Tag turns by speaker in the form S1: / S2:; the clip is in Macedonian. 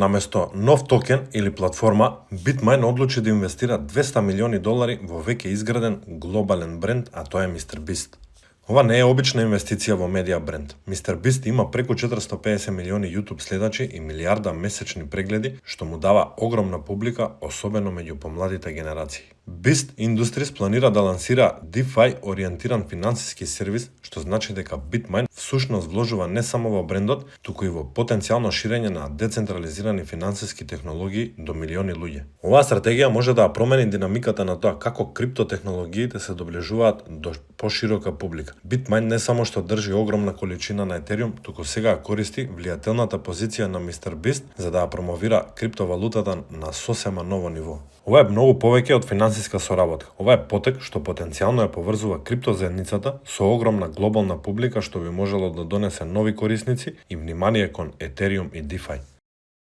S1: наместо нов токен или платформа, Bitmain одлучи да инвестира $200 милиони во веќе изграден глобален бренд, а тоа е MrBeast. Ова не е обична инвестиција во медиа бренд. MrBeast има преку 450 милиони YouTube следачи и милиарда месечни прегледи, што му дава огромна публика, особено меѓу помладите генерации. Beast Industries планира да лансира DeFi ориентиран финансиски сервис, што значи дека Bitmain всушност вложува не само во брендот, туку и во потенцијално ширење на децентрализирани финансиски технологии до милиони луѓе. Оваа стратегија може да промени динамиката на тоа како криптотехнологиите се доближуваат до поширока публика. Bitmain не само што држи огромна количина на Ethereum, туку сега користи влијателната позиција на MrBeast за да ја промовира криптовалутата на сосема ново ниво. Ова е многу повеќе од финансиска соработка. Ова е потек што потенцијално ја поврзува криптозаедницата со огромна глобална публика што би можело да донесе нови корисници и внимание кон Ethereum и DeFi.